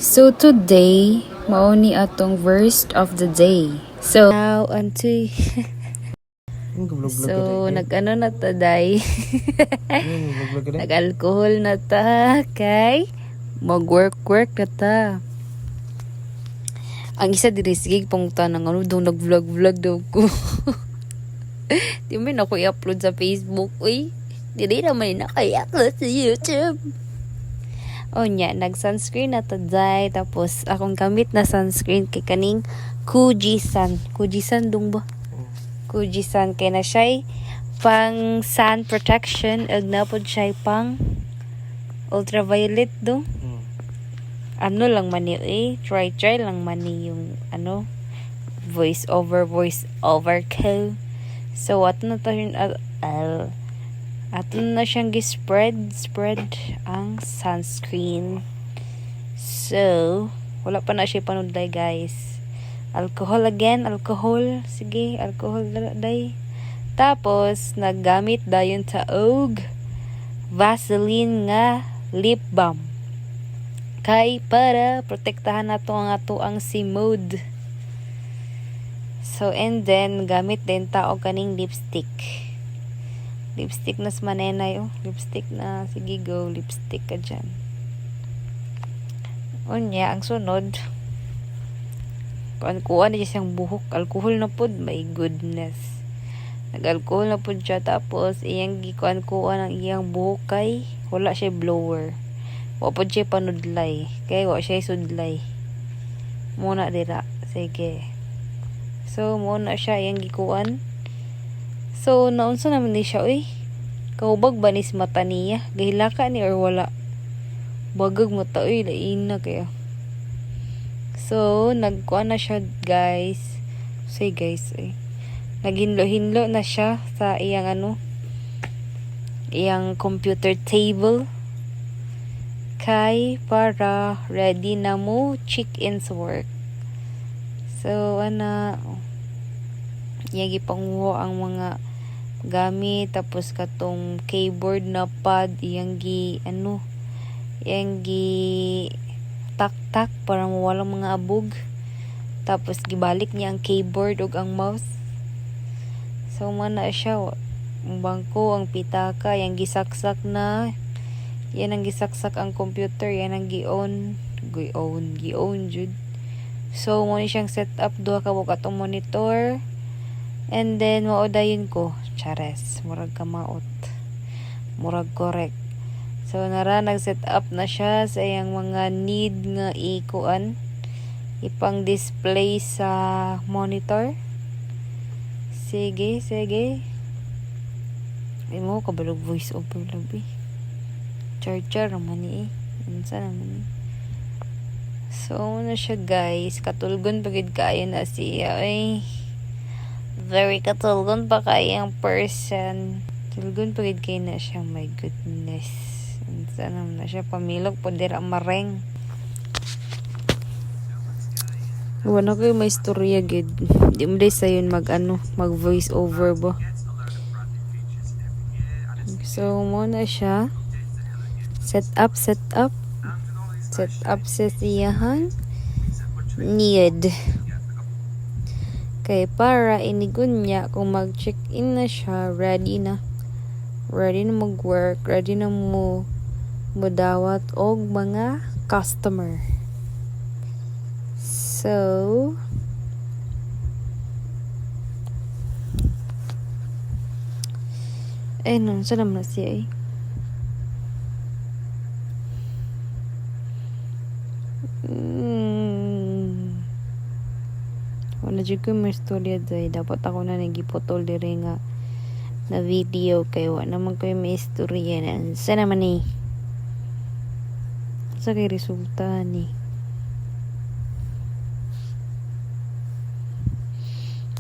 So today, mao ni atong verse of the day. So now unto Vlog-vlog ka so dahil. nag-ano na ta day. Vlog-vlog ka dahil. Nag-alcohol na ta kay mag-work na ta. Ang isa diri sige pangta ng ano daw nag-vlog daw ko. Di man ako i-upload sa Facebook, uy. Dili naman nakaya-upload sa YouTube. O nya, nag-sunscreen na ta day. Tapos, akong gamit na sunscreen kay kaning Kujisan. Kujisan dong ba? Kujisan. Kaya na siya pang sun protection. Ag na po siya pang ultraviolet dong. Ano lang man eh. Try lang man yung ano. Voice over ko. So, ato na tayo ato na siyang spread ang sunscreen. So, wala pa na siya panudlay guys. Alcohol again, alcohol. Sige, alcohol day. Tapos, naggamit dayon sa og Vaseline nga lip balm. Kay para protektahan nato ang ato ang simod. So, and then, gamit din ta og kaning lipstick. Lipstick na manenay, oh. Lipstick na. Sige, go. Lipstick ka dyan. Unya, ang sunod. Kuan niya siyang buhok. Alcohol na pod. My goodness. Nag-alcohol na pod siya. Tapos, iyang gikuan ang iyang buhok kay wala siya blower. Wala pod siya panudlay. Kaya wala siya sudlay. Muna dira. Sige. So, muna siya iyang gikuan. So, naunsa naman ni siya, uy. Kaubag ba ni mata niya? Gahilaka ni or wala? Bagag mata, uy. Lain na kaya. So, nagkuha na siya, guys. Say, guys, eh. Naghinlo-hinlo na siya sa iyang iyang computer table. Kay, para ready na mo check-in sa work. So, yagi panguha ang mga gamit, tapos katong keyboard na pad iyang gi tak para mawalang mga abog, tapos gibalik niya ang keyboard ug ang mouse. So mana siya ang bangko, ang pitaka yang gisaksak na, yan ang gisaksak ang computer, yan ang gi-on jud. So mo ni siyang setup, duha ka atong monitor. And then, maudayin ko. Chares. Murag kamaot. Murag correct. So, nag-set up na siya sa iyang mga need nga ikuan. Ipang display sa monitor. Sige. Ay mo, kabalog voice over labi. Charger naman eh. Unsa naman eh. So, siya guys. Katulgon pagid kayo na siya. Ay, very katulgon pa kayang person. Tulgon pagid kayo na siya. My goodness. Sana na siya pamilog po dira mareng. Wala kayo may istorya gid. Di mo day sayon mag voice over ba. So mo na siya. Set up sa siyahan need. Kay para inigun niya kung mag-check-in na siya, ready na mag-work, ready na mo dawat og mga customer. So, nun, saan naman na siya eh? Wala dyan ko may istorya day. Dapat ako na nagipotol dire nga na video kay wala naman ko may istorya na. Saan naman eh? Sa kay resulta ni.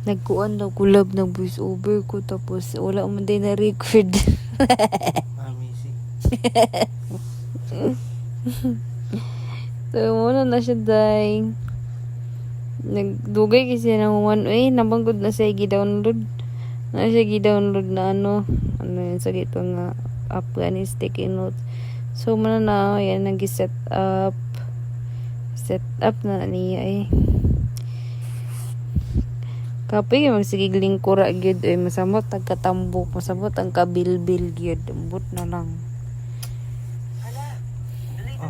Nagkuan daw kulab ng voice over ko, tapos wala man din na record. Amazing. So, muna na siya day. Nagdugay kasi ng nabanggod na siya gi-download na yun sa dito nga app ni sticky notes. So, mana na yan nag-set up Set up na niya eh. Kapag yung magsigigling kura gyud ay masamot ang katambok, masamot ang kabilbil gyud, ambot na lang. Wala na eh.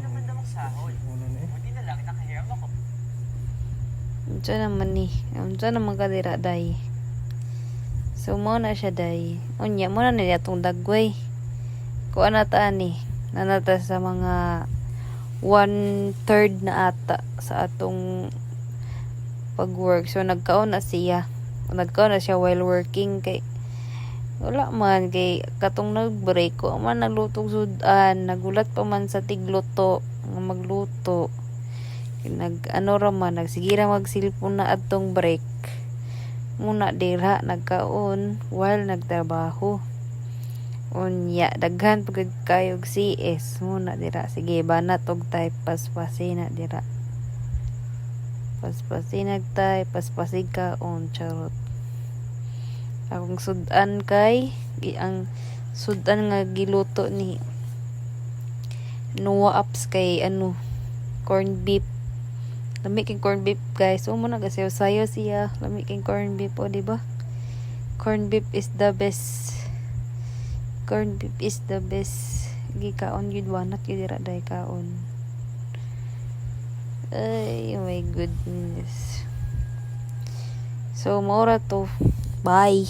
Unsa naman ni? Unsa naman ka dira day? So mo na siya day. Unya mo na niya tong dagway. Kuan na ta ni. Nanata sa mga 1/3 na ata sa atong pag-work. So nagkaon na siya. Nagkaon na siya while working kay wala man kay katong nag-break ko man naglutong sudan, nagulat pa man sa tigluto nga magluto. Ano ra man nagsige ra magsilpon na adtong break. Muna dira nagkaon while nagtrabaho. Unya daghan pagod kayog CS muna dira sige banat og type paspasin na dira. Paspasin nagtay, paspasig ka on charot. Akong sudan kay ang sudan nga giluto ni Noah Apps kay ano corn beef. Lami king corn beef guys. So mo na gasayo-sayo siya. Lami king corn beef o di ba? Corn beef is the best. Corn beef is the best. Gikaon yun wanat yun dira day kaon. Ay, oh my goodness. So, maura to. Bye.